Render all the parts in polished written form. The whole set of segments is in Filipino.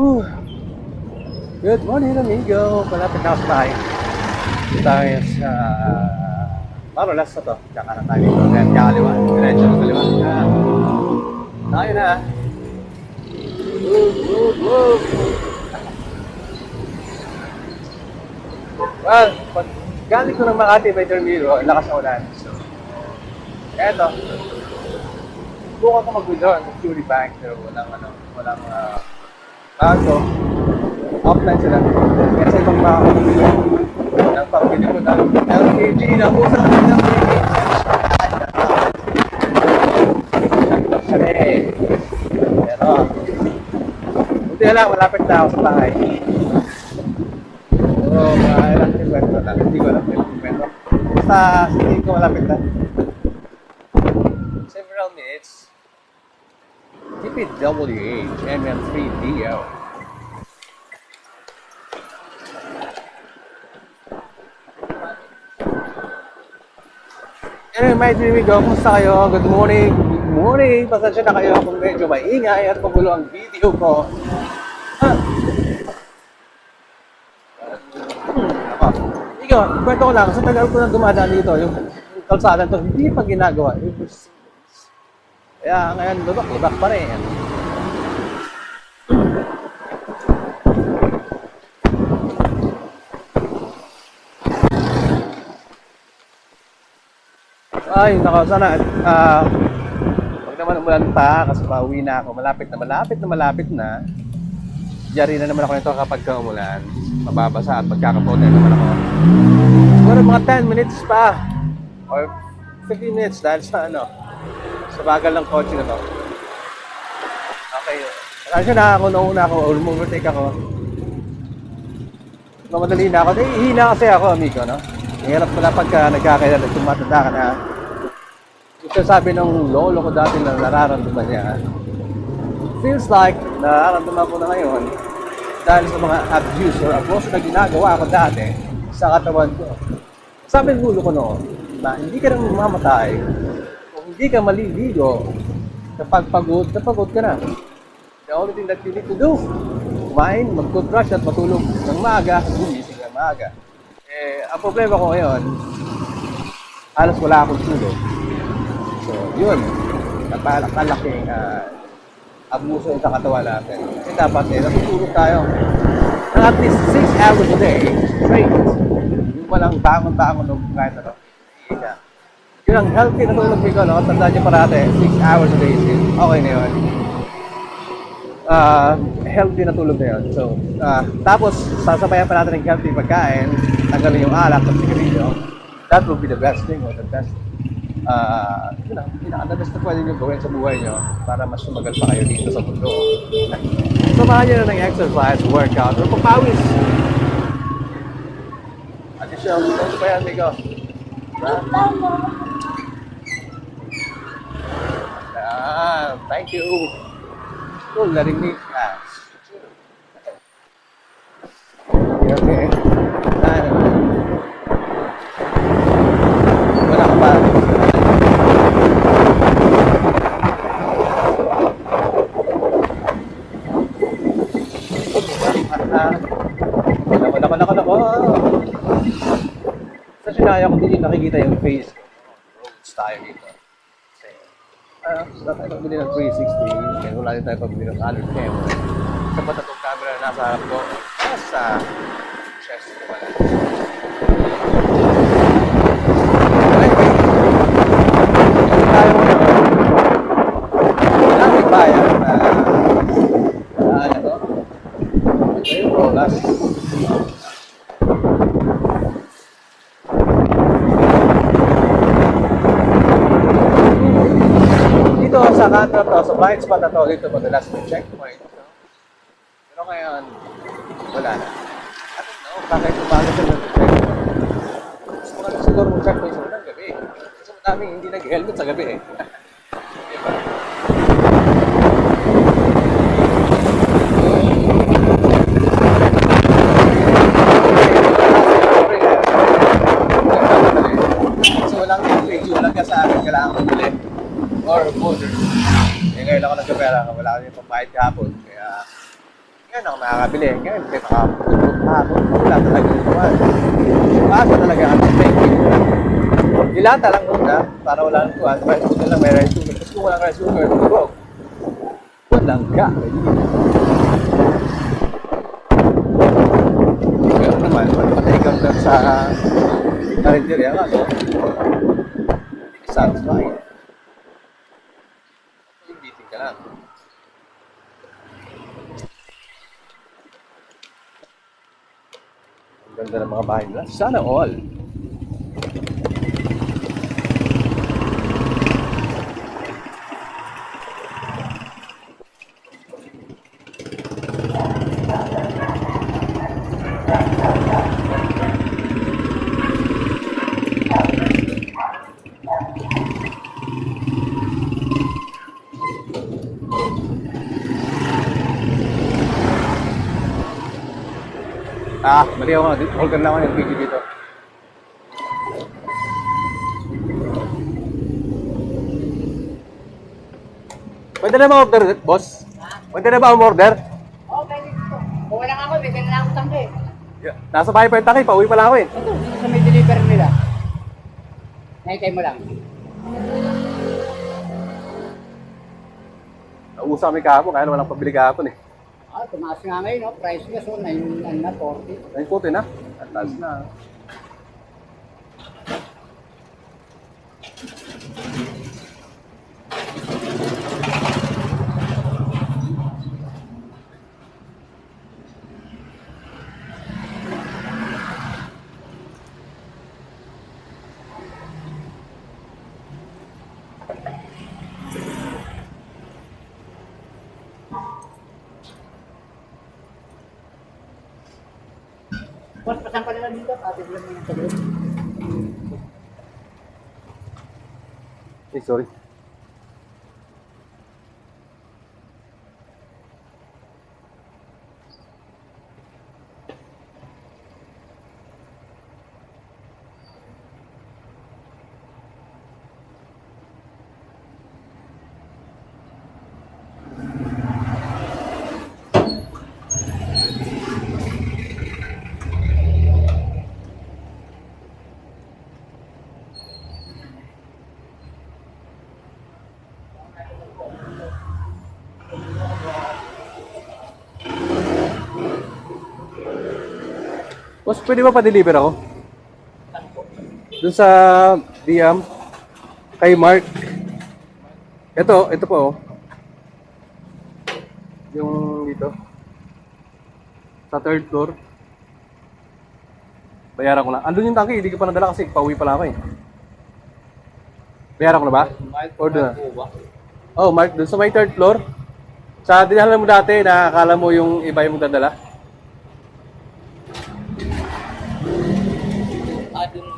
Whew. Good morning, amigo. Malapit na ako sa bahay. Tayo sa Marolas na to. Tsaka na tayo dito. Kaya kaliwa. Diretso na kaliwa. Tayo na. Woo. Well, pag galing ko ng Makati by Termiro, lakas na ulan. So, eto. Bukan ko mag-withdraw ng Security Bank pero walang bago. Offline sila. Kaya sa ibang mga ng pambili ko ng LKG na usa ng LKG. Pero, buti na lang, malapit na ako sa bahay. So, mga ilang kilometro lang. Hindi ko alam ilang kilometro. Basta, hindi ko malapit na. Several minutes. TPWH MM3DL. Anyway, my dreamy go, kumusta kayo? Good morning, good morning. Pasensya na kayo kung medyo maingay at magulo ang video ko. Ikaw, kwento ko lang, sa tagal ko na dumadaan dito, yung kalsada to, hindi pa ginagawa. Kaya ngayon, lubak pa rin. Ay, nako, sana, wag naman umulan pa kasi pauwi na ako. Malapit na. Yari na naman ako nito kapag umulan. Mababasa at magkakapote naman ako. Siguro mga 10 minutes pa or 15 minutes dahil sa sa bagal ng kotse na to. Okay. Kasi na ako, nauna ako, or overtake ako. Mamadali na ako. Hihina kasi ako, amigo, no? Hirap pala pagka nagkakailan at tumatanda ka na. Ito sabi ng lolo ko dati na nararamdaman niya. Feels like nararamdaman ko na ngayon dahil sa mga abuse or abuso na ginagawa ko dati sa katawan ko. Sabi ng lolo ko noon na hindi ka nang mamamatay kung hindi ka maliligo kapag pagod ka na. The only thing that you need to do, kumain, mag-toothbrush at matulog ng maaga, gumising ng maaga. Ang problema ko ngayon, halos wala akong tulog. So, yun. Napakalaking abuso sa katawan natin. Kasi dapat natutulog tayo ng at least 6 hours a day straight. Yung walang bangon-bangon ng kahit ano. Yun ang healthy na tulog ko, no? Tandaan nyo parate, 6 hours a day. Okay na yun. Healthy na tulog na yun. So, tapos, sasabayan pa natin ng healthy pagkain, tanggalin yung alak at sigarilyo. That will be the best thing or the best yun ang pinaka-best na pwede nyo gawin sa buhay nyo para mas sumagal pa kayo dito sa mundo. Samahan nyo na ng exercise, workout, or pagpawis. Additional, ito pa yan, amigo. Thank you for letting me pass. Okay. Wala ka pa. Nako. Sa sinaya ko din nakikita yung face ko. Roads tayo dito. Kasi, wala tayo pabili ng 360. Kaya wala din tayo pabili ng color camera. Sapat na itong camera na nasa harap ko. Nasa chest ko pala. Anyway, tayo ngayon. Wala may bayan na ito. Ito yung Rolas. Dito sa kanto to, sa blind spot na to, dito madalas may checkpoint. No? Pero ngayon, wala na. I don't know, bakit umaga sila ng checkpoint. Gusto ko na siguro mag-checkpoint sa ng gabi. Kasi madaming hindi nag-helmet sa gabi eh. Diba? Kasi walang LPG, walang gas sa akin, kailangan mabili. Or border. Ngayon ako nagkapera, wala kami pambayad kahapon. Kaya Yan ako makakabili. Ngayon, kaya nakapulot na ako. Wala talaga yung buwan. Maasa talaga kami. Thank you. Ilata lang muna para wala nang buwan. Rice cooker lang, may rice cooker. Tapos kung walang rice cooker, tulog. Walang ka. Pero naman, patay ka lang sa karinderya ka, no? Satisfying. Biting ka lang. Ang ganda ng mga bahay nila. Sana all. Mali ako nga. Holder lang ako yung video dito. Pwede na ba order, boss? Pwede na ba order? Oo, pwede dito. Kung wala ako, bibili na ako tangke. Yeah. Nasa bahay pa yung takay, pauwi pa lang ako eh. Ito, dito sa may deliver nila. Nakikay mo lang. Nauusa kami kahapon, kaya walang pabili kahapon eh. Tumaas nga ngayon, no? Price gas, 9 na, 40. Ay, puti na. At taas na. Boss, pasan pa nila dito. Patid lang yung sagot. Sorry. Boss, pwede ba pa-deliver ako? Doon sa DM kay Mark. Ito po oh. Yung dito. Sa third floor. Bayaran ko na. Andun yung tangke, hindi ko pa nadala kasi pauwi pa lang ako eh. Bayaran ko na ba? Or doon na? Oh, Mark, doon sa may third floor. Sa dinahalan mo dati, nakakala mo yung iba yung dadala. Dun.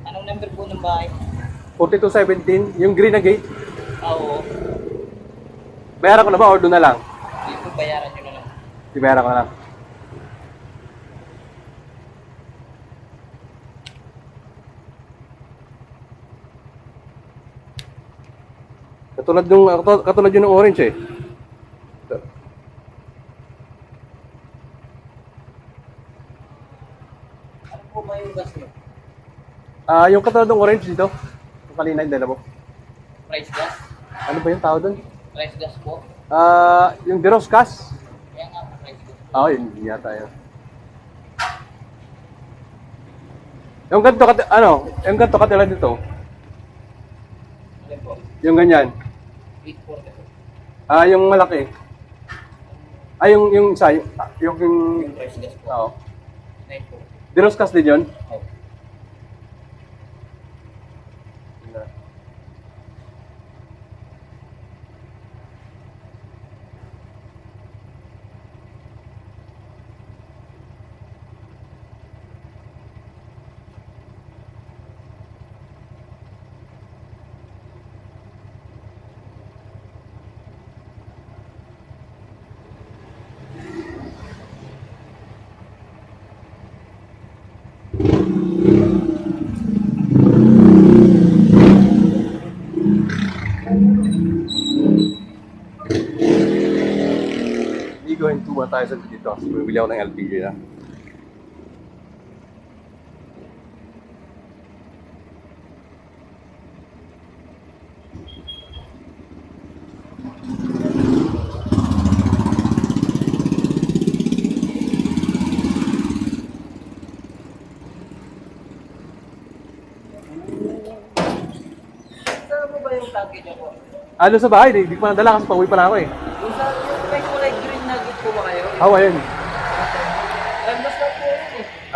Anong number po ng bahay? 4217, yung green na gate. Oo. Bayaran ko na ba or doon na lang? Dito bayaran nyo na lang. Bayaran ko na lang. Katulad yung ng orange eh. Ito. Ano po ba yung gas nyo? Yung katulad ng orange dito. Yung kanina yung dala mo. Price gas? Ano ba yung tao doon? Price gas po? Yung Deroscas. Kaya nga po price gas. Yun yata yun. Yung ganito, yung ganito katulad dito. Ano po? Yung ganyan. 840 po. Yung malaki. Yung isa, yung Yung price gas po. Oo. 9 po. Deroscas din yun. Oo. muna tayo sa dito. Bibili ako ng LPG na. Saan mo ba yung tangke niyo po? Ano sa bahay? Hindi ko pa nadala kasi pauwi pa lang ako eh. Yung sa yung may kulay green na git po ba kayo? Ayun.